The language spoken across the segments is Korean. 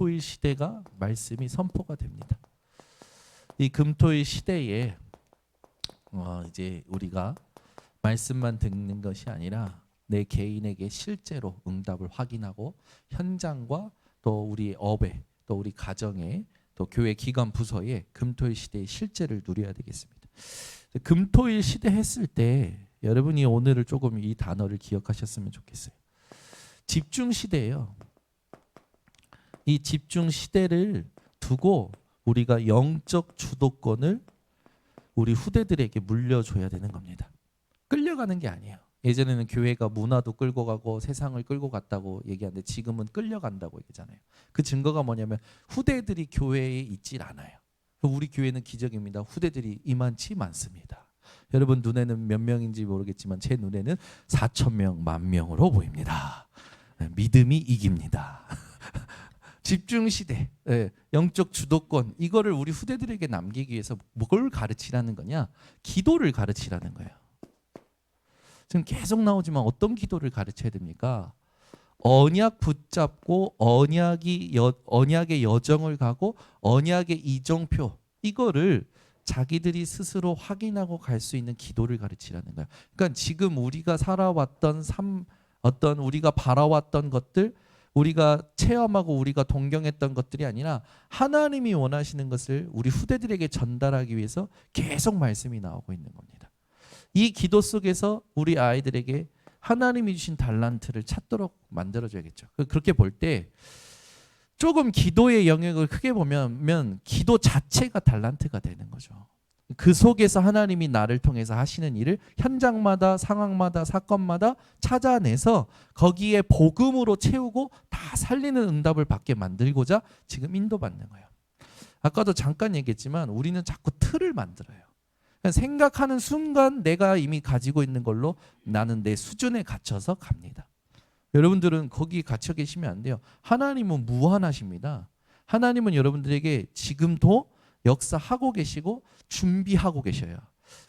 금토일 시대가 말씀이 선포가 됩니다. 이 금토일 시대에 이제 우리가 말씀만 듣는 것이 아니라 내 개인에게 실제로 응답을 확인하고 현장과 또 우리 업에 또 우리 가정에 또 교회 기관 부서에 금토일 시대의 실제를 누려야 되겠습니다. 금토일 시대 했을 때 여러분이 오늘을 조금 이 단어를 기억하셨으면 좋겠어요. 집중 시대예요. 이 집중 시대를 두고 우리가 영적 주도권을 우리 후대들에게 물려줘야 되는 겁니다. 끌려가는 게 아니에요. 예전에는 교회가 문화도 끌고 가고 세상을 끌고 갔다고 얘기하는데 지금은 끌려간다고 얘기잖아요. 그 증거가 뭐냐면 후대들이 교회에 있질 않아요. 우리 교회는 기적입니다. 후대들이 이만치 많습니다. 여러분 눈에는 몇 명인지 모르겠지만 제 눈에는 4,000명, 10,000명으로 보입니다. 믿음이 이깁니다. 집중시대, 영적 주도권, 이거를 우리 후대들에게 남기기 위해서 뭘 가르치라는 거냐? 기도를 가르치라는 거예요. 지금 계속 나오지만 어떤 기도를 가르쳐야 됩니까? 언약 붙잡고 언약의 여정을 가고 언약의 이정표, 이거를 자기들이 스스로 확인하고 갈 수 있는 기도를 가르치라는 거예요. 그러니까 지금 우리가 살아왔던 삶, 어떤 우리가 바라왔던 것들, 우리가 체험하고 우리가 동경했던 것들이 아니라 하나님이 원하시는 것을 우리 후대들에게 전달하기 위해서 계속 말씀이 나오고 있는 겁니다. 이 기도 속에서 우리 아이들에게 하나님이 주신 달란트를 찾도록 만들어줘야겠죠. 그렇게 볼 때 조금 기도의 영역을 크게 보면 기도 자체가 달란트가 되는 거죠. 그 속에서 하나님이 나를 통해서 하시는 일을 현장마다 상황마다 사건마다 찾아내서 거기에 복음으로 채우고 다 살리는 응답을 받게 만들고자 지금 인도받는 거예요. 아까도 잠깐 얘기했지만 우리는 자꾸 틀을 만들어요. 생각하는 순간 내가 이미 가지고 있는 걸로 나는 내 수준에 갇혀서 갑니다. 여러분들은 거기 갇혀 계시면 안 돼요. 하나님은 무한하십니다. 하나님은 여러분들에게 지금도 역사하고 계시고 준비하고 계셔요.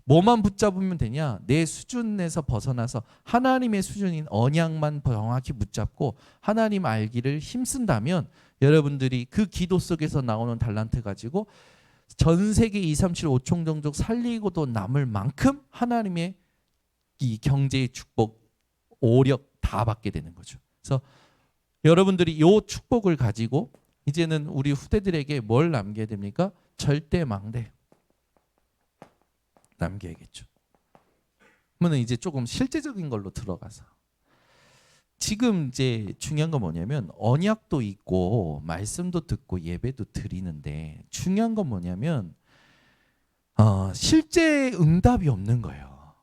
뭐만 붙잡으면 되냐? 내 수준에서 벗어나서 하나님의 수준인 언약만 정확히 붙잡고 하나님 알기를 힘쓴다면 여러분들이 그 기도 속에서 나오는 달란트 가지고 전 세계 2, 3, 7, 5총 종족 살리고도 남을 만큼 하나님의 이 경제의 축복, 오력 다 받게 되는 거죠. 그래서 여러분들이 이 축복을 가지고 이제는 우리 후대들에게 뭘 남겨야 됩니까? 절대망대 남겨야겠죠. 그러면 이제 조금 실제적인 걸로 들어가서 지금 이제 중요한 건 뭐냐면 언약도 있고 말씀도 듣고 예배도 드리는데 중요한 건 뭐냐면 실제 응답이 없는 거예요.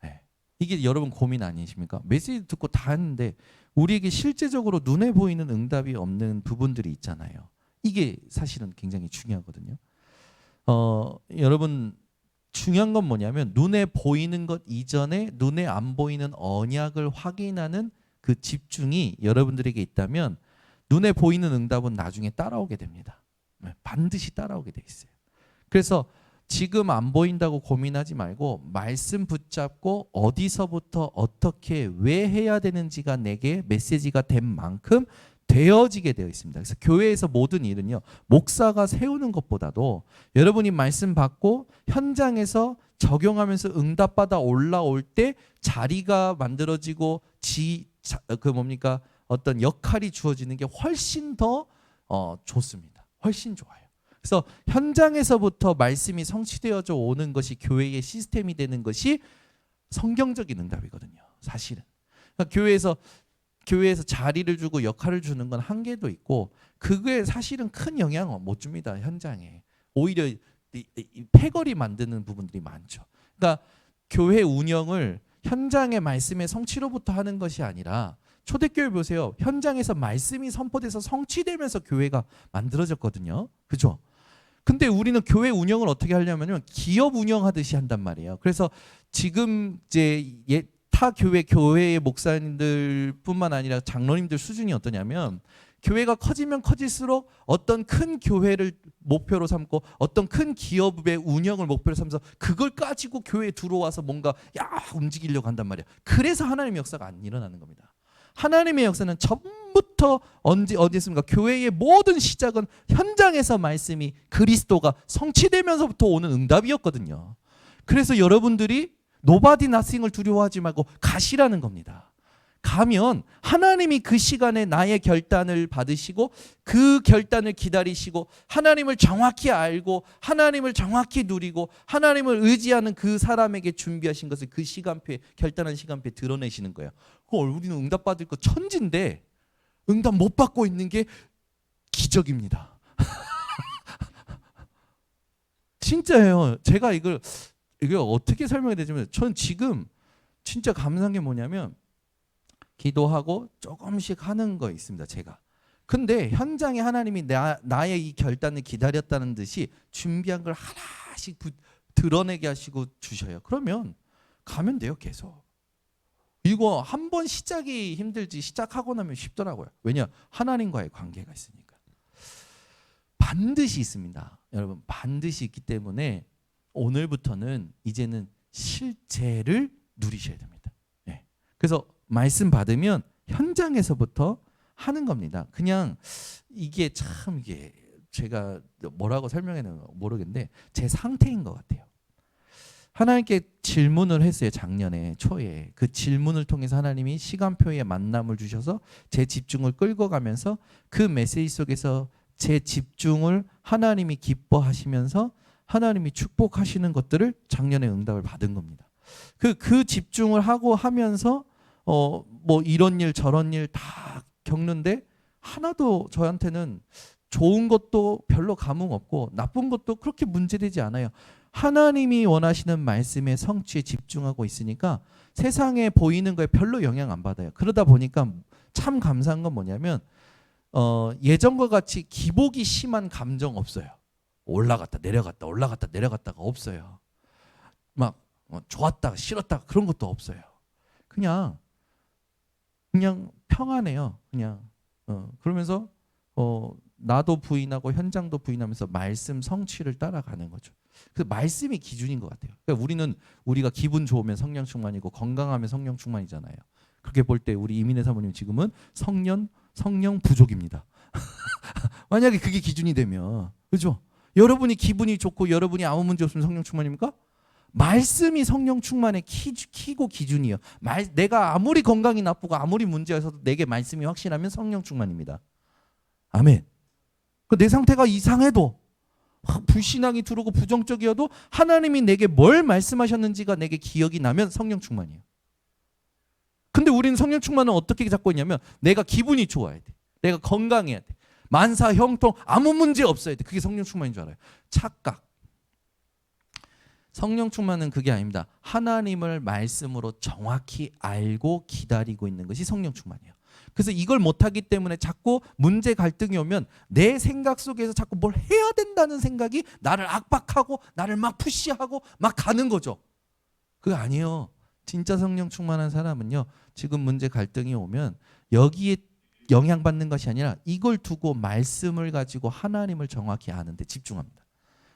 네. 이게 여러분 고민 아니십니까? 메시지 듣고 다 했는데 우리에게 실제적으로 눈에 보이는 응답이 없는 부분들이 있잖아요. 이게 사실은 굉장히 중요하거든요. 여러분 중요한 건 뭐냐면 눈에 보이는 것 이전에 눈에 안 보이는 언약을 확인하는 그 집중이 여러분들에게 있다면 눈에 보이는 응답은 나중에 따라오게 됩니다. 반드시 따라오게 돼 있어요. 그래서 지금 안 보인다고 고민하지 말고 말씀 붙잡고 어디서부터 어떻게 왜 해야 되는지가 내게 메시지가 된 만큼 되어지게 되어 있습니다. 그래서 교회에서 모든 일은요, 목사가 세우는 것보다도 여러분이 말씀 받고 현장에서 적용하면서 응답받아 올라올 때 자리가 만들어지고 어떤 역할이 주어지는 게 훨씬 더 좋습니다. 훨씬 좋아요. 그래서 현장에서부터 말씀이 성취되어져 오는 것이 교회의 시스템이 되는 것이 성경적인 응답이거든요. 사실은. 그러니까 교회에서 자리를 주고 역할을 주는 건 한계도 있고 그게 사실은 큰 영향을 못 줍니다. 현장에. 오히려 패거리 만드는 부분들이 많죠. 그러니까 교회 운영을 현장의 말씀의 성취로부터 하는 것이 아니라 초대교회 보세요. 현장에서 말씀이 선포돼서 성취되면서 교회가 만들어졌거든요. 그죠? 근데 우리는 교회 운영을 어떻게 하려면요, 기업 운영하듯이 한단 말이에요. 그래서 지금 이제 타 교회의 목사님들뿐만 아니라 장로님들 수준이 어떠냐면 교회가 커지면 커질수록 어떤 큰 교회를 목표로 삼고 어떤 큰 기업의 운영을 목표로 삼아서 그걸 가지고 교회에 들어와서 뭔가 움직이려고 한단 말이에요. 그래서 하나님의 역사가 안 일어나는 겁니다. 하나님의 역사는 처음부터 어디였습니까? 교회의 모든 시작은 현장에서 말씀이 그리스도가 성취되면서부터 오는 응답이었거든요. 그래서 여러분들이 노바디 나싱을 두려워하지 말고 가시라는 겁니다. 가면 하나님이 그 시간에 나의 결단을 받으시고 그 결단을 기다리시고 하나님을 정확히 알고 하나님을 정확히 누리고 하나님을 의지하는 그 사람에게 준비하신 것을 그 시간표에 결단한 시간표에 드러내시는 거예요. 우리는 응답받을 거 천진데 응답 못 받고 있는 게 기적입니다. 진짜예요. 제가 이걸 어떻게 설명해야 되냐면 저는 지금 진짜 감사한 게 뭐냐면 기도하고 조금씩 하는 거 있습니다. 제가. 근데 현장에 하나님이 나의 이 결단을 기다렸다는 듯이 준비한 걸 하나씩 드러내게 하시고 주셔요. 그러면 가면 돼요. 계속. 이거 한 번 시작이 힘들지 시작하고 나면 쉽더라고요. 왜냐? 하나님과의 관계가 있으니까. 반드시 있습니다. 여러분 반드시 있기 때문에 오늘부터는 이제는 실제를 누리셔야 됩니다. 네. 그래서 말씀 받으면 현장에서부터 하는 겁니다. 그냥 이게 제가 뭐라고 설명해야 되나 모르겠는데 제 상태인 것 같아요. 하나님께 질문을 했어요. 작년에 초에. 그 질문을 통해서 하나님이 시간표에 만남을 주셔서 제 집중을 끌고 가면서 그 메시지 속에서 제 집중을 하나님이 기뻐하시면서 하나님이 축복하시는 것들을 작년에 응답을 받은 겁니다. 그 집중을 하고 하면서 뭐 이런 일 저런 일 다 겪는데 하나도 저한테는 좋은 것도 별로 감흥 없고 나쁜 것도 그렇게 문제되지 않아요. 하나님이 원하시는 말씀의 성취에 집중하고 있으니까 세상에 보이는 거에 별로 영향 안 받아요. 그러다 보니까 참 감사한 건 뭐냐면 예전과 같이 기복이 심한 감정 없어요. 올라갔다 내려갔다 올라갔다 내려갔다가 없어요. 막 좋았다가 싫었다가 그런 것도 없어요. 그냥 평안해요. 그러면서 나도 부인하고 현장도 부인하면서 말씀 성취를 따라가는 거죠. 그 말씀이 기준인 것 같아요. 그러니까 우리가 기분 좋으면 성령 충만이고 건강하면 성령 충만이잖아요. 그렇게 볼 때 우리 이민혜 사모님 지금은 성령 부족입니다. 만약에 그게 기준이 되면 그렇죠? 여러분이 기분이 좋고 여러분이 아무 문제 없으면 성령 충만입니까? 말씀이 성령 충만의 키고 기준이에요. 내가 아무리 건강이 나쁘고 아무리 문제가 있어도 내게 말씀이 확실하면 성령 충만입니다. 아멘. 내 상태가 이상해도 불신앙이 들어오고 부정적이어도 하나님이 내게 뭘 말씀하셨는지가 내게 기억이 나면 성령 충만이에요. 근데 우리는 성령 충만은 어떻게 잡고 있냐면 내가 기분이 좋아야 돼. 내가 건강해야 돼. 만사 형통 아무 문제 없어야 돼. 그게 성령 충만인 줄 알아요. 착각. 성령 충만은 그게 아닙니다. 하나님을 말씀으로 정확히 알고 기다리고 있는 것이 성령 충만이에요. 그래서 이걸 못하기 때문에 자꾸 문제 갈등이 오면 내 생각 속에서 자꾸 뭘 해야 된다는 생각이 나를 압박하고 나를 막 푸시하고 막 가는 거죠. 그거 아니에요. 진짜 성령 충만한 사람은요. 지금 문제 갈등이 오면 여기에 영향받는 것이 아니라 이걸 두고 말씀을 가지고 하나님을 정확히 아는 데 집중합니다.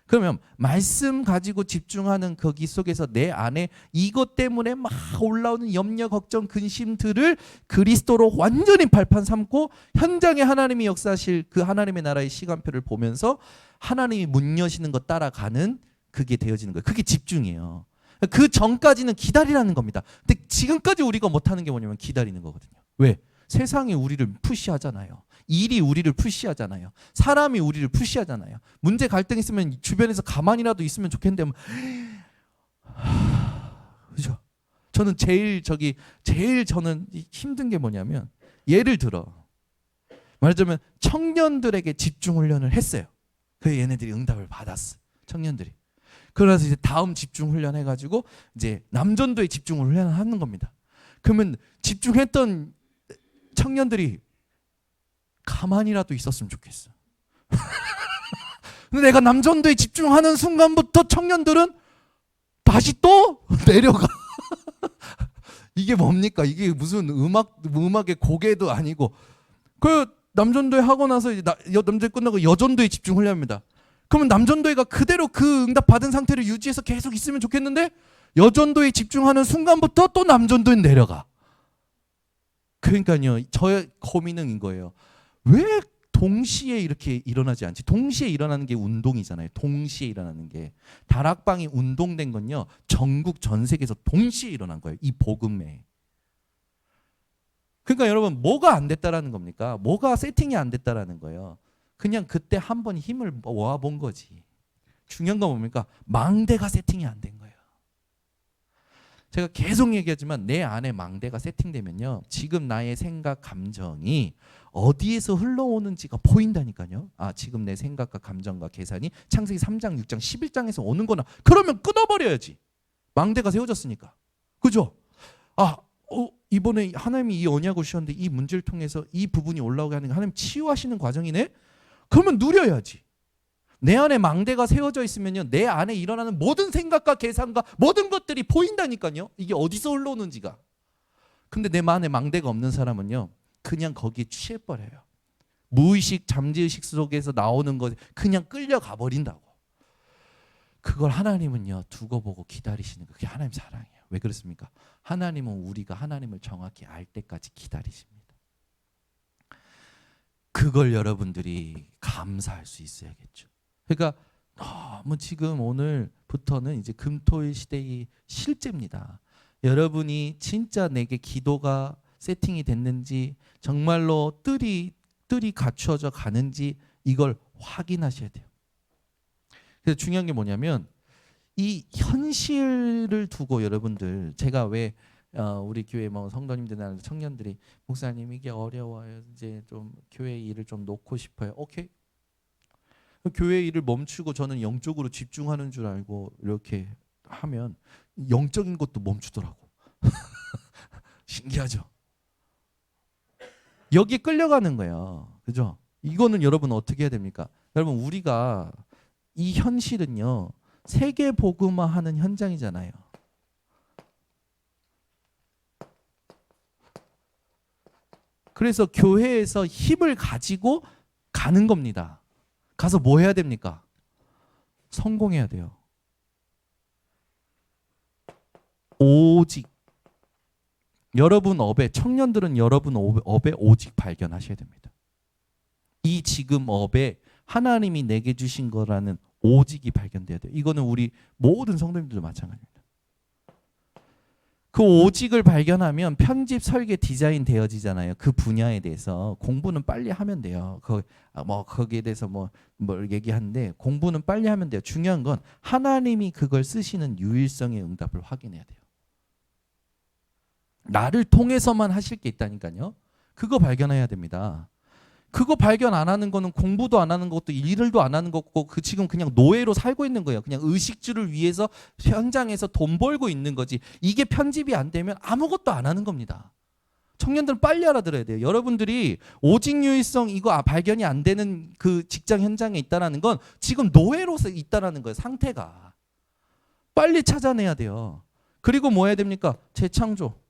그러면 말씀 가지고 집중하는 거기 속에서 내 안에 이것 때문에 막 올라오는 염려, 걱정, 근심들을 그리스도로 완전히 발판 삼고 현장에 하나님이 역사하실 그 하나님의 나라의 시간표를 보면서 하나님이 문 여시는 것 따라가는 그게 되어지는 거예요. 그게 집중이에요. 그 전까지는 기다리라는 겁니다. 근데 지금까지 우리가 못하는 게 뭐냐면 기다리는 거거든요. 왜? 세상이 우리를 푸시하잖아요. 일이 우리를 푸시하잖아요. 사람이 우리를 푸시하잖아요. 문제 갈등 있으면 주변에서 가만히라도 있으면 좋겠는데 그죠? 저는 제일 저는 힘든 게 뭐냐면 예를 들어 말하자면 청년들에게 집중 훈련을 했어요. 그래서 얘네들이 응답을 받았어. 청년들이. 그래서 이제 다음 집중 훈련 해가지고 이제 남전도에 집중 훈련을 하는 겁니다. 그러면 집중했던 청년들이 가만히라도 있었으면 좋겠어. 근데 내가 남전도에 집중하는 순간부터 청년들은 다시 또 내려가. 이게 뭡니까? 이게 무슨 음악의 고개도 아니고. 그 남전도에 하고 나서 이제 남전도에 끝나고 여전도에 집중 훈련합니다. 그러면 남전도회가 그대로 그 응답 받은 상태를 유지해서 계속 있으면 좋겠는데 여전도에 집중하는 순간부터 또 남전도에 내려가. 그러니까요. 저의 고민은 이거예요. 왜 동시에 이렇게 일어나지 않지? 동시에 일어나는 게 운동이잖아요. 동시에 일어나는 게. 다락방이 운동된 건요. 전국 전 세계에서 동시에 일어난 거예요. 이 복음에. 그러니까 여러분 뭐가 안 됐다라는 겁니까? 뭐가 세팅이 안 됐다라는 거예요. 그냥 그때 한 번 힘을 모아본 거지. 중요한 건 뭡니까? 망대가 세팅이 안 된 거예요. 제가 계속 얘기하지만 내 안에 망대가 세팅되면요. 지금 나의 생각, 감정이 어디에서 흘러오는지가 보인다니까요. 아, 지금 내 생각과 감정과 계산이 창세기 3장, 6장, 11장에서 오는 거나 그러면 끊어버려야지. 망대가 세워졌으니까. 그죠? 아, 이번에 하나님이 이 언약을 주셨는데 이 문제를 통해서 이 부분이 올라오게 하는 게 하나님 치유하시는 과정이네? 그러면 누려야지. 내 안에 망대가 세워져 있으면요, 내 안에 일어나는 모든 생각과 계산과 모든 것들이 보인다니까요. 이게 어디서 흘러오는지가. 근데 내 안에 망대가 없는 사람은요, 그냥 거기에 취해버려요. 무의식, 잠재의식 속에서 나오는 것 그냥 끌려가 버린다고. 그걸 하나님은요, 두고 보고 기다리시는 거. 그게 하나님 사랑이에요. 왜 그렇습니까? 하나님은 우리가 하나님을 정확히 알 때까지 기다리십니다. 그걸 여러분들이 감사할 수 있어야겠죠. 그러니까 너무 지금 오늘부터는 이제 금토일 시대의 실제입니다. 여러분이 진짜 내게 기도가 세팅이 됐는지, 정말로 뜰이 갖추어져 가는지 이걸 확인하셔야 돼요. 그래서 중요한 게 뭐냐면 이 현실을 두고 여러분들, 제가 왜 우리 교회 뭐 성도님들이나 청년들이 목사님 이게 어려워요. 이제 좀 교회 일을 좀 놓고 싶어요. 오케이. 교회 일을 멈추고 저는 영적으로 집중하는 줄 알고 이렇게 하면 영적인 것도 멈추더라고. 신기하죠? 여기에 끌려가는 거예요. 그죠? 이거는 여러분 어떻게 해야 됩니까? 여러분 우리가 이 현실은요. 세계 복음화하는 현장이잖아요. 그래서 교회에서 힘을 가지고 가는 겁니다. 가서 뭐 해야 됩니까? 성공해야 돼요. 오직 여러분 업에, 청년들은 여러분 업에 오직 발견하셔야 됩니다. 이 지금 업에 하나님이 내게 주신 거라는 오직이 발견돼야 돼요. 이거는 우리 모든 성도님들도 마찬가지입니다. 그 오직을 발견하면 편집, 설계, 디자인 되어지잖아요. 그 분야에 대해서 공부는 빨리 하면 돼요. 거기에 대해서 뭘 얘기하는데 공부는 빨리 하면 돼요. 중요한 건 하나님이 그걸 쓰시는 유일성의 응답을 확인해야 돼요. 나를 통해서만 하실 게 있다니까요. 그거 발견해야 됩니다. 그거 발견 안 하는 거는 공부도 안 하는 것도 일도 안 하는 거고 그 지금 그냥 노예로 살고 있는 거예요. 그냥 의식주를 위해서 현장에서 돈 벌고 있는 거지. 이게 편집이 안 되면 아무것도 안 하는 겁니다. 청년들은 빨리 알아들어야 돼요. 여러분들이 오직 유일성 이거 발견이 안 되는 그 직장 현장에 있다라는 건 지금 노예로서 있다라는 거예요. 상태가. 빨리 찾아내야 돼요. 그리고 뭐 해야 됩니까? 재창조.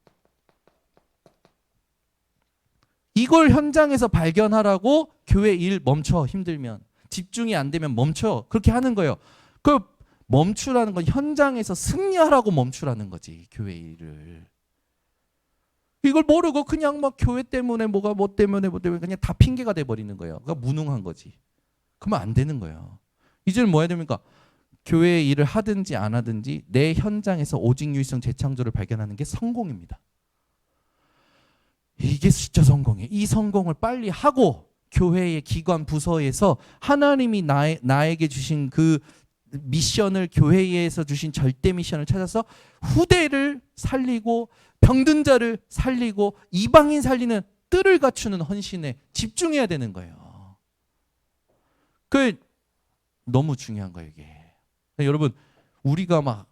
이걸 현장에서 발견하라고 교회 일 멈춰. 힘들면 집중이 안 되면 멈춰. 그렇게 하는 거예요. 그 멈추라는 건 현장에서 승리하라고 멈추라는 거지. 교회 일을. 이걸 모르고 그냥 막 교회 때문에 뭐 때문에 그냥 다 핑계가 돼 버리는 거예요. 그러니까 무능한 거지. 그러면 안 되는 거예요. 이제는 뭐 해야 됩니까? 교회 일을 하든지 안 하든지 내 현장에서 오직 유일성 재창조를 발견하는 게 성공입니다. 이게 진짜 성공이에요. 이 성공을 빨리 하고 교회의 기관 부서에서 하나님이 나에게 주신 그 미션을, 교회에서 주신 절대 미션을 찾아서 후대를 살리고 병든 자를 살리고 이방인 살리는 뜰을 갖추는 헌신에 집중해야 되는 거예요. 그 너무 중요한 거예요, 이게. 여러분, 우리가 막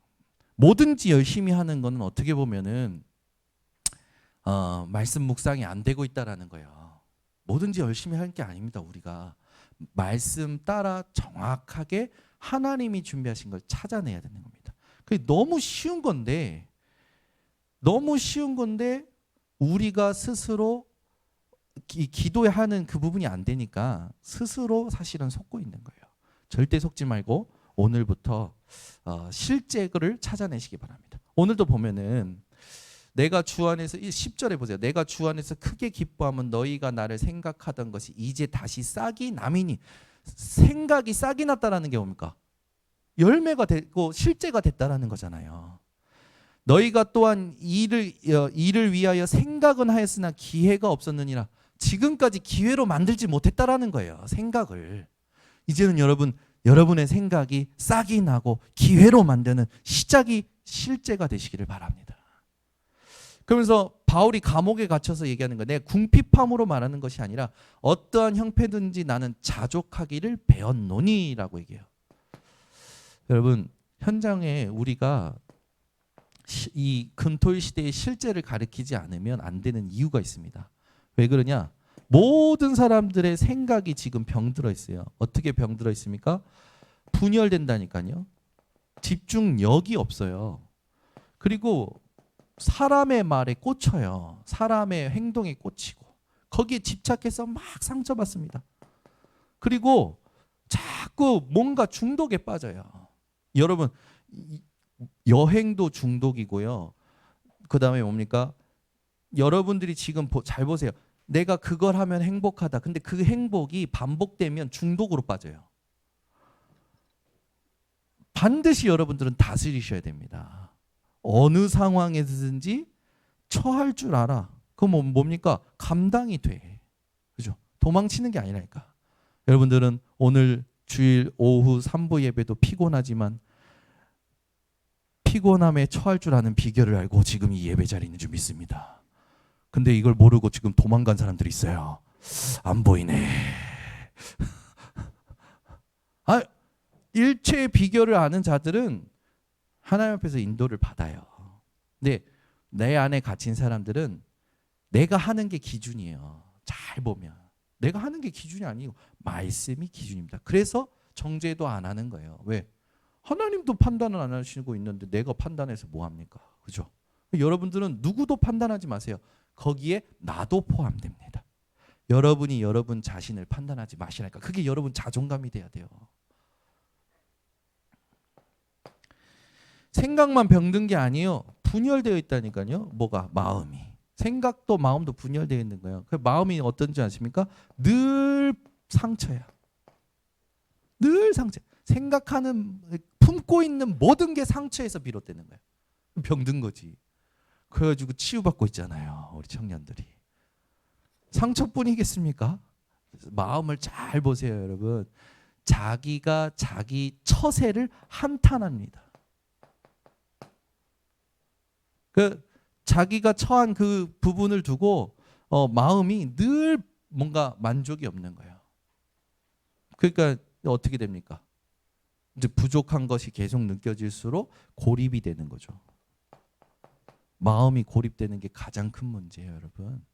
뭐든지 열심히 하는 거는 어떻게 보면은 말씀 묵상이 안 되고 있다라는 거예요. 뭐든지 열심히 할 게 아닙니다. 우리가 말씀 따라 정확하게 하나님이 준비하신 걸 찾아내야 되는 겁니다. 그게 너무 쉬운 건데 우리가 스스로 기도하는 그 부분이 안 되니까 스스로 사실은 속고 있는 거예요. 절대 속지 말고 오늘부터 실제를 찾아내시기 바랍니다. 오늘도 보면은 내가 주 안에서 10절에 보세요. 내가 주 안에서 크게 기뻐하면 너희가 나를 생각하던 것이 이제 다시 싹이 남이니. 생각이 싹이 났다라는 게 뭡니까? 열매가 되고 실제가 됐다라는 거잖아요. 너희가 또한 이를 위하여 생각은 하였으나 기회가 없었느니라. 지금까지 기회로 만들지 못했다라는 거예요. 생각을. 이제는 여러분의 생각이 싹이 나고 기회로 만드는 시작이 실제가 되시기를 바랍니다. 그러면서 바울이 감옥에 갇혀서 얘기하는 거, 내가 궁핍함으로 말하는 것이 아니라 어떠한 형편든지 나는 자족하기를 배웠노니라고 얘기해요. 여러분, 현장에 우리가 이 금토일 시대의 실제를 가리키지 않으면 안 되는 이유가 있습니다. 왜 그러냐? 모든 사람들의 생각이 지금 병들어 있어요. 어떻게 병들어 있습니까? 분열된다니까요. 집중력이 없어요. 그리고 사람의 말에 꽂혀요. 사람의 행동에 꽂히고 거기에 집착해서 막 상처받습니다. 그리고 자꾸 뭔가 중독에 빠져요. 여러분, 여행도 중독이고요. 그 다음에 뭡니까? 여러분들이 지금 잘 보세요. 내가 그걸 하면 행복하다. 근데 그 행복이 반복되면 중독으로 빠져요. 반드시 여러분들은 다스리셔야 됩니다. 어느 상황에서든지 처할 줄 알아. 그건 뭡니까? 감당이 돼. 그죠? 도망치는 게 아니라니까. 여러분들은 오늘 주일 오후 3부 예배도 피곤하지만 피곤함에 처할 줄 아는 비결을 알고 지금 이 예배 자리에 있는 줄 믿습니다. 근데 이걸 모르고 지금 도망간 사람들이 있어요. 안 보이네. 일체의 비결을 아는 자들은 하나님 앞에서 인도를 받아요. 근데 내 안에 갇힌 사람들은 내가 하는 게 기준이에요. 잘 보면 내가 하는 게 기준이 아니고 말씀이 기준입니다. 그래서 정죄도 안 하는 거예요. 왜? 하나님도 판단을 안 하시고 있는데 내가 판단해서 뭐 합니까? 그죠? 여러분들은 누구도 판단하지 마세요. 거기에 나도 포함됩니다. 여러분이 여러분 자신을 판단하지 마시라니까. 그게 여러분 자존감이 돼야 돼요. 생각만 병든 게 아니에요. 분열되어 있다니까요. 뭐가? 마음이. 생각도 마음도 분열되어 있는 거예요. 그 마음이 어떤지 아십니까? 늘 상처야. 늘 상처. 생각하는, 품고 있는 모든 게 상처에서 비롯되는 거예요. 병든 거지. 그래가지고 치유받고 있잖아요. 우리 청년들이. 상처뿐이겠습니까? 마음을 잘 보세요, 여러분. 자기가 자기 처세를 한탄합니다. 자기가 처한 그 부분을 두고 마음이 늘 뭔가 만족이 없는 거예요. 그러니까 어떻게 됩니까? 이제 부족한 것이 계속 느껴질수록 고립이 되는 거죠. 마음이 고립되는 게 가장 큰 문제예요, 여러분.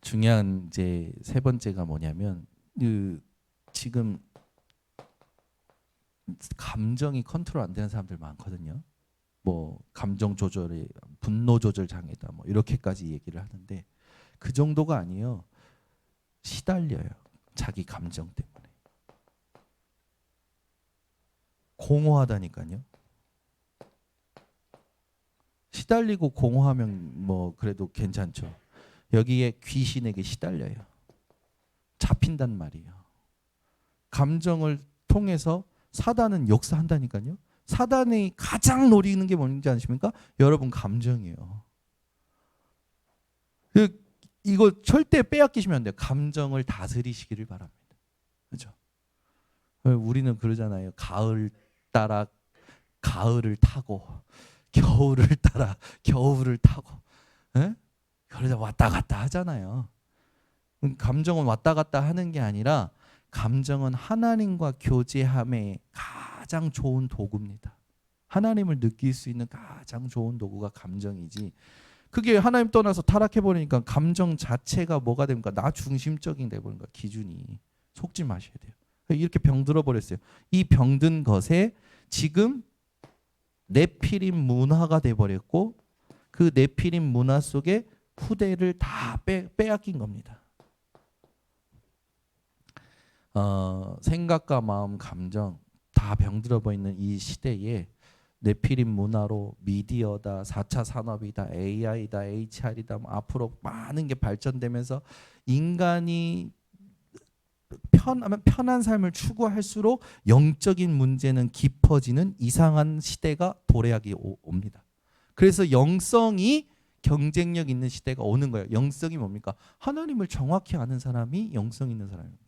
중요한 이제 세 번째가 뭐냐면 지금 감정이 컨트롤 안 되는 사람들 많거든요. 뭐 감정 조절이 분노 조절 장애다 뭐 이렇게까지 얘기를 하는데 그 정도가 아니에요. 시달려요. 자기 감정 때문에. 공허하다니까요. 시달리고 공허하면 뭐 그래도 괜찮죠. 여기에 귀신에게 시달려요. 잡힌단 말이에요. 감정을 통해서 사단은 역사한다니까요. 사단이 가장 노리는 게 뭔지 아십니까? 여러분 감정이에요. 이거 절대 빼앗기시면 안 돼요. 감정을 다스리시기를 바랍니다. 그렇죠? 우리는 그러잖아요. 가을 따라 가을을 타고 겨울을 따라 겨울을 타고 그러다 왔다 갔다 하잖아요. 감정은 왔다 갔다 하는 게 아니라 감정은 하나님과 교제함의 가장 좋은 도구입니다. 하나님을 느낄 수 있는 가장 좋은 도구가 감정이지. 그게 하나님 떠나서 타락해버리니까 감정 자체가 뭐가 됩니까? 나 중심적인 돼버린 거야. 기준이. 속지 마셔야 돼요. 이렇게 병들어 버렸어요. 이 병든 것에 지금 네피림 문화가 돼버렸고 그 네피림 문화 속에 후대를 다 빼앗긴 겁니다. 생각과 마음, 감정 다 병들어 보이는 이 시대에 네피림 문화로 미디어다, 4차 산업이다, AI다, HR이다, 뭐 앞으로 많은 게 발전되면서 인간이 편한 삶을 추구할수록 영적인 문제는 깊어지는 이상한 시대가 도래하기 옵니다. 그래서 영성이 경쟁력 있는 시대가 오는 거예요. 영성이 뭡니까? 하나님을 정확히 아는 사람이 영성 있는 사람입니다.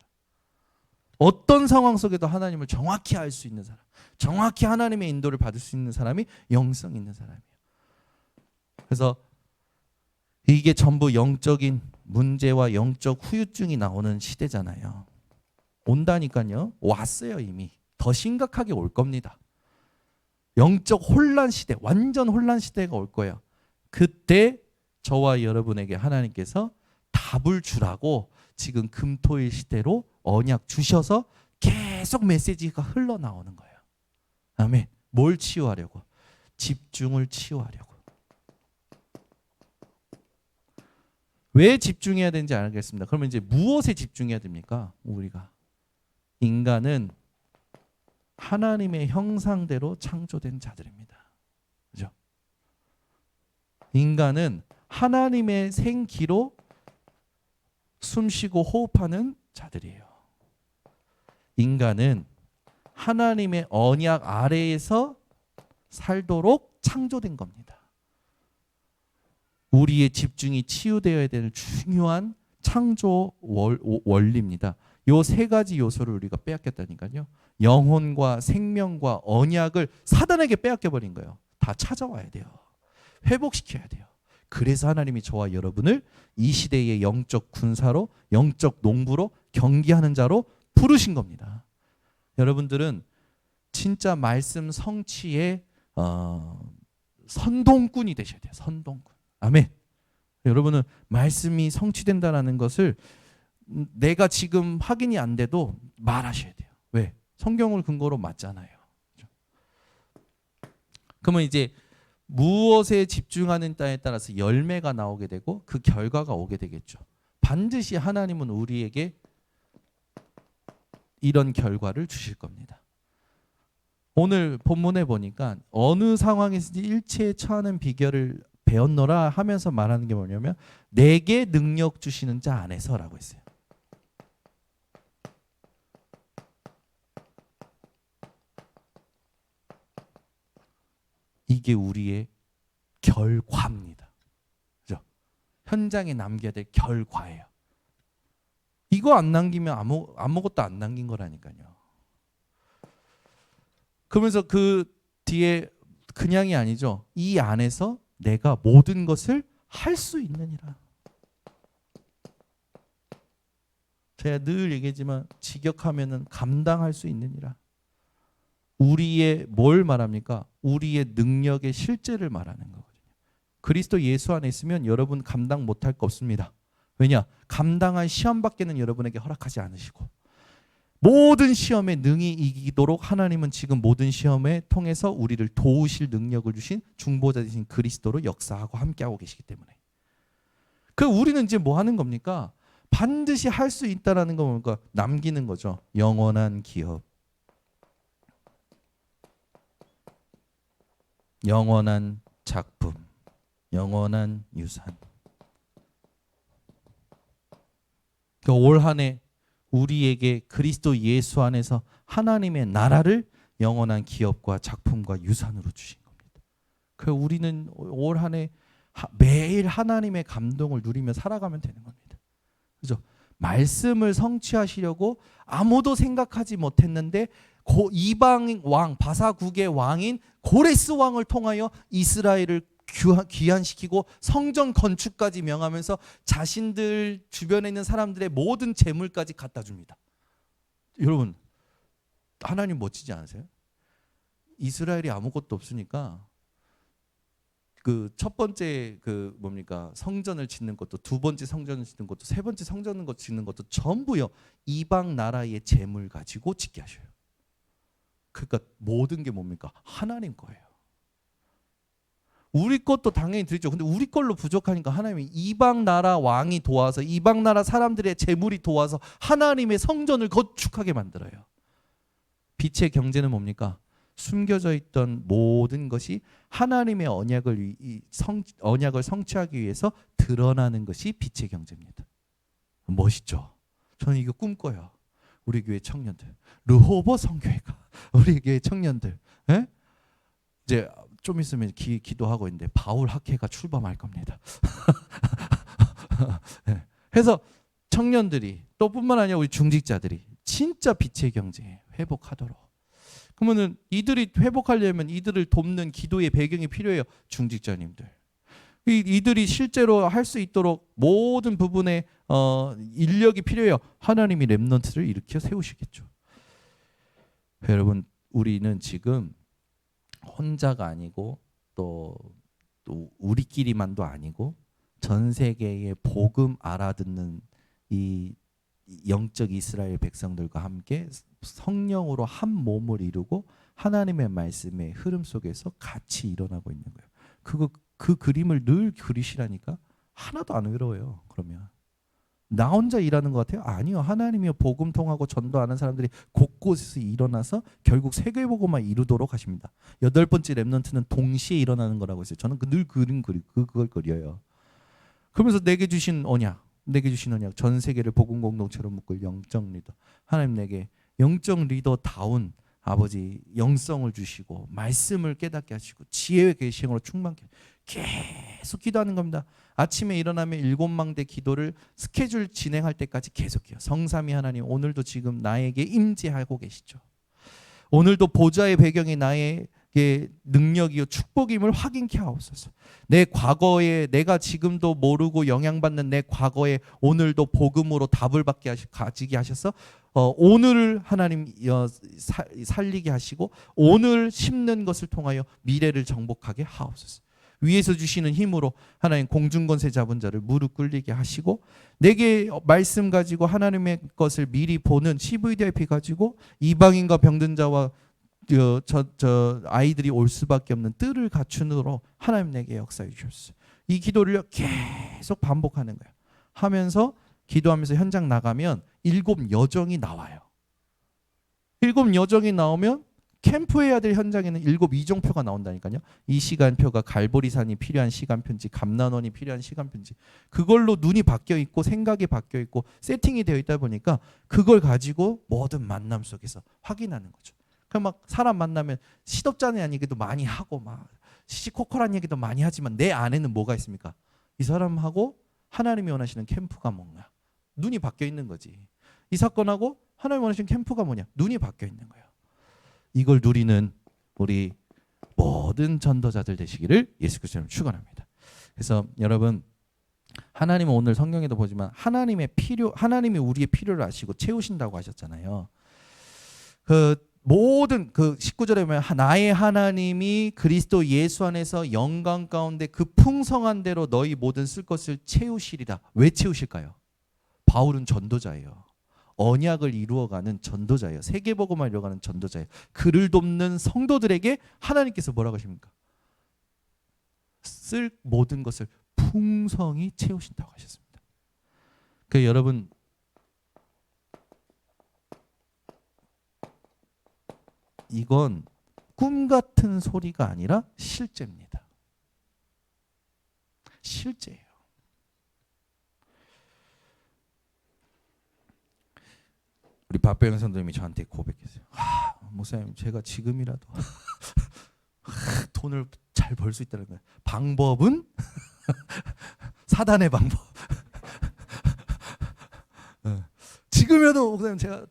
어떤 상황 속에도 하나님을 정확히 알 수 있는 사람, 정확히 하나님의 인도를 받을 수 있는 사람이 영성 있는 사람이에요. 그래서 이게 전부 영적인 문제와 영적 후유증이 나오는 시대잖아요. 온다니까요. 왔어요 이미. 더 심각하게 올 겁니다. 영적 혼란 시대, 완전 혼란 시대가 올 거예요. 그때 저와 여러분에게 하나님께서 답을 주라고 지금 금토일 시대로 언약 주셔서 계속 메시지가 흘러나오는 거예요. 아멘. 뭘 치유하려고? 집중을 치유하려고. 왜 집중해야 되는지 알겠습니다. 그러면 이제 무엇에 집중해야 됩니까? 우리가 인간은 하나님의 형상대로 창조된 자들입니다. 그죠? 인간은 하나님의 생기로 숨쉬고 호흡하는 자들이에요. 인간은 하나님의 언약 아래에서 살도록 창조된 겁니다. 우리의 집중이 치유되어야 되는 중요한 창조 원리입니다. 요 세 가지 요소를 우리가 빼앗겼다니까요. 영혼과 생명과 언약을 사단에게 빼앗겨버린 거예요. 다 찾아와야 돼요. 회복시켜야 돼요. 그래서 하나님이 저와 여러분을 이 시대의 영적 군사로, 영적 농부로, 경기하는 자로 부르신 겁니다. 여러분들은 진짜 말씀 성취의 선동꾼이 되셔야 돼요. 선동꾼. 아멘. 여러분은 말씀이 성취된다는 것을 내가 지금 확인이 안 돼도 말하셔야 돼요. 왜? 성경을 근거로 맞잖아요. 그러면 이제 무엇에 집중하는 따에 따라서 열매가 나오게 되고 그 결과가 오게 되겠죠. 반드시 하나님은 우리에게 이런 결과를 주실 겁니다. 오늘 본문에 보니까 어느 상황에서든지 일체에 처하는 비결을 배웠노라 하면서 말하는 게 뭐냐면 내게 능력 주시는 자 안에서라고 했어요. 이게 우리의 결과입니다. 그죠? 현장에 남겨야 될 결과예요. 이거 안 남기면 아무것도 안 남긴 거라니까요. 그러면서 그 뒤에 그냥이 아니죠. 이 안에서 내가 모든 것을 할 수 있느니라. 제가 늘 얘기하지만 직역하면은 감당할 수 있느니라. 우리의 뭘 말합니까? 우리의 능력의 실제를 말하는 거거든요. 그리스도 예수 안에 있으면 여러분 감당 못할 거 없습니다. 왜냐? 감당할 시험밖에는 여러분에게 허락하지 않으시고 모든 시험에 능히 이기도록 하나님은 지금 모든 시험에 통해서 우리를 도우실 능력을 주신 중보자 되신 그리스도로 역사하고 함께하고 계시기 때문에 그 우리는 이제 뭐 하는 겁니까? 반드시 할 수 있다라는 거 뭡니까? 남기는 거죠. 영원한 기업, 영원한 작품, 영원한 유산. 올 한 해 우리에게 그리스도 예수 안에서 하나님의 나라를 영원한 기업과 작품과 유산으로 주신 겁니다. 그 우리는 올 한 해 매일 하나님의 감동을 누리며 살아가면 되는 겁니다. 그죠? 말씀을 성취하시려고 아무도 생각하지 못했는데 이방 왕 바사국의 왕인 고레스 왕을 통하여 이스라엘을 귀환시키고 성전 건축까지 명하면서 자신들 주변에 있는 사람들의 모든 재물까지 갖다 줍니다. 여러분 하나님 멋지지 않으세요? 이스라엘이 아무것도 없으니까 그 첫 번째 그 뭡니까 성전을 짓는 것도 두 번째 성전을 짓는 것도 세 번째 성전을 짓는 것도 전부요 이방 나라의 재물 가지고 짓게 하셔요. 그러니까 모든 게 뭡니까? 하나님 거예요. 우리 것도 당연히 드리죠. 근데 우리 걸로 부족하니까 하나님이 이방 나라 왕이 도와서 이방 나라 사람들의 재물이 도와서 하나님의 성전을 건축하게 만들어요. 빛의 경제는 뭡니까? 숨겨져 있던 모든 것이 하나님의 언약을 성취하기 위해서 드러나는 것이 빛의 경제입니다. 멋있죠? 저는 이거 꿈꿔요. 우리 교회 청년들, 르호보 성교회가 우리 교회 청년들, 에? 이제 좀 있으면 기도하고 있는데 바울 학회가 출범할 겁니다. 네. 해서 청년들이 또 뿐만 아니라 우리 중직자들이 진짜 빛의 경제에 회복하도록. 그러면은 이들이 회복하려면 이들을 돕는 기도의 배경이 필요해요. 중직자님들. 이들이 실제로 할 수 있도록 모든 부분에 인력이 필요해요. 하나님이 렘넌트를 일으켜 세우시겠죠. 여러분, 우리는 지금 혼자가 아니고 또 우리끼리만도 아니고 전 세계의 복음 알아듣는 이 영적 이스라엘 백성들과 함께 성령으로 한 몸을 이루고 하나님의 말씀의 흐름 속에서 같이 일어나고 있는 거예요. 그 그림을 늘 그리시라니까 하나도 안 외로워요. 그러면 나 혼자 일하는 것 같아요? 아니요. 하나님이 복음 통하고 전도하는 사람들이 곳곳에서 일어나서 결국 세계복음만 이루도록 하십니다. 8번째 렘넌트는 동시에 일어나는 거라고 했어요. 저는 늘 그걸 그려요. 그러면서 내게 주신 언약, 전 세계를 복음 공동체로 묶을 영적 리더. 하나님 내게 영적 리더다운 아버지 영성을 주시고 말씀을 깨닫게 하시고 지혜의 계시형으로 충만케 계속 기도하는 겁니다. 아침에 일어나면 7망대 기도를 스케줄 진행할 때까지 계속해요. 성삼위 하나님, 오늘도 지금 나에게 임재하고 계시죠. 오늘도 보좌의 배경이 나에게 능력이요 축복임을 확인케 하옵소서. 내 과거에 내가 지금도 모르고 영향받는 내 과거에 오늘도 복음으로 답을 가지게 하셔서 오늘을 하나님 살리게 하시고 오늘 심는 것을 통하여 미래를 정복하게 하옵소서. 위에서 주시는 힘으로 하나님 공중권세 잡은 자를 무릎 꿇리게 하시고 내게 말씀 가지고 하나님의 것을 미리 보는 CVDIP 가지고 이방인과 병든 자와 아이들이 올 수밖에 없는 뜰을 갖추도록 하나님 내게 역사해 주셨어요. 이 기도를 계속 반복하는 거예요. 하면서 기도하면서 현장 나가면 7 여정이 나와요. 7 여정이 나오면 캠프해야 될 현장에는 7 이종표가 나온다니까요. 이 시간표가 갈보리산이 필요한 시간표인지 감난원이 필요한 시간표인지 그걸로 눈이 바뀌어 있고 생각이 바뀌어 있고 세팅이 되어 있다 보니까 그걸 가지고 모든 만남 속에서 확인하는 거죠. 그럼 막 사람 만나면 시덥잖은 얘기도 많이 하고 막 시시콜콜한 얘기도 많이 하지만 내 안에는 뭐가 있습니까? 이 사람하고 하나님이 원하시는 캠프가 뭔가 눈이 바뀌어 있는 거지. 이 사건하고 하나님이 원하시는 캠프가 뭐냐? 눈이 바뀌어 있는 거예요. 이걸 누리는 우리 모든 전도자들 되시기를 예수 그리스도로 축원합니다. 그래서 여러분 하나님은 오늘 성경에도 보지만 하나님이 우리의 필요를 아시고 채우신다고 하셨잖아요. 모든 19절에 보면 나의 하나님이 그리스도 예수 안에서 영광 가운데 그 풍성한 대로 너희 모든 쓸 것을 채우시리라. 왜 채우실까요? 바울은 전도자예요. 언약을 이루어가는 전도자예요. 세계복음을 이루어가는 전도자예요. 그를 돕는 성도들에게 하나님께서 뭐라고 하십니까? 쓸 모든 것을 풍성히 채우신다고 하셨습니다. 그러니까 여러분 이건 꿈 같은 소리가 아니라 실제입니다. 실제예요. 우리 박배영 선생님이 저한테 고백했어요. 목사님 제가 지금이라도 돈을 잘 벌 수 있다는 거예요. 방법은 사단의 방법. 지금이라도 목사님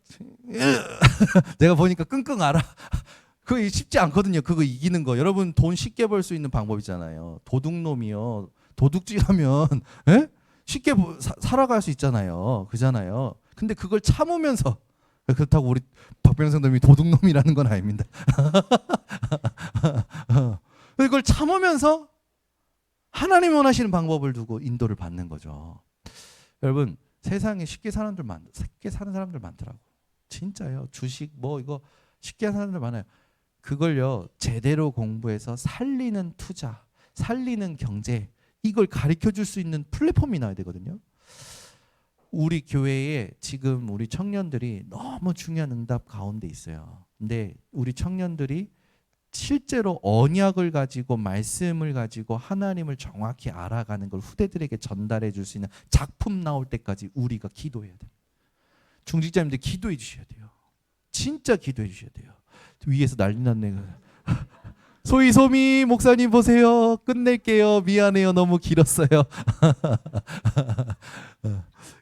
내가 보니까 끙끙 앓아. 그거 쉽지 않거든요. 그거 이기는 거. 여러분 돈 쉽게 벌 수 있는 방법이잖아요. 도둑놈이요. 도둑질하면 쉽게 살아갈 수 있잖아요. 그잖아요. 근데 그걸 참으면서 그렇다고 우리 박병선 선생님이 도둑놈이라는 건 아닙니다. 이걸 참으면서 하나님 원하시는 방법을 두고 인도를 받는 거죠. 여러분 세상에 쉽게 사는 사람들 많더라고. 진짜요. 주식 이거 쉽게 하는 사람들 많아요. 그걸요 제대로 공부해서 살리는 투자, 살리는 경제 이걸 가르쳐 줄 수 있는 플랫폼이 나와야 되거든요. 우리 교회에 지금 우리 청년들이 너무 중요한 응답 가운데 있어요. 근데 우리 청년들이 실제로 언약을 가지고 말씀을 가지고 하나님을 정확히 알아가는 걸 후대들에게 전달해 줄 수 있는 작품 나올 때까지 우리가 기도해야 돼요. 중직자님들 기도해 주셔야 돼요. 진짜 기도해 주셔야 돼요. 위에서 난리 났네. 소희소미 목사님 보세요. 끝낼게요. 미안해요. 너무 길었어요.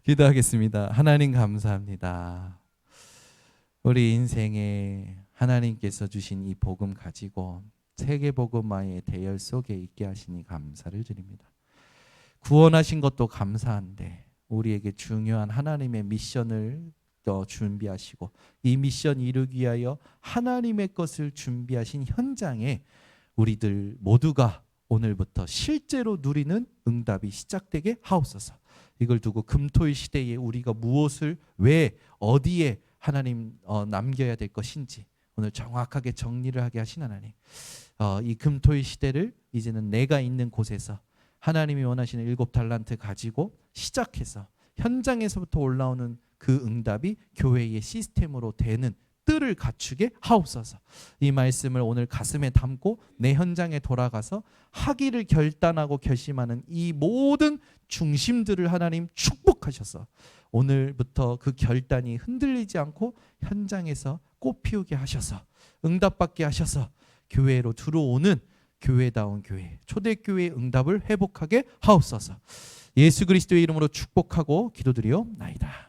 기도하겠습니다. 하나님 감사합니다. 우리 인생에 하나님께서 주신 이 복음 가지고 세계복음화의 대열 속에 있게 하시니 감사를 드립니다. 구원하신 것도 감사한데 우리에게 중요한 하나님의 미션을 준비하시고 이 미션 이루기 위하여 하나님의 것을 준비하신 현장에 우리들 모두가 오늘부터 실제로 누리는 응답이 시작되게 하옵소서. 이걸 두고 금토일 시대에 우리가 무엇을 왜 어디에 하나님 남겨야 될 것인지 오늘 정확하게 정리를 하게 하신 하나님, 이 금토일 시대를 이제는 내가 있는 곳에서 하나님이 원하시는 7달란트 가지고 시작해서 현장에서부터 올라오는 그 응답이 교회의 시스템으로 되는 뜰을 갖추게 하옵소서. 이 말씀을 오늘 가슴에 담고 내 현장에 돌아가서 하기를 결단하고 결심하는 이 모든 중심들을 하나님 축복하셔서 오늘부터 그 결단이 흔들리지 않고 현장에서 꽃피우게 하셔서 응답받게 하셔서 교회로 들어오는 교회다운 교회, 초대교회의 응답을 회복하게 하옵소서. 예수 그리스도의 이름으로 축복하고 기도드리옵나이다.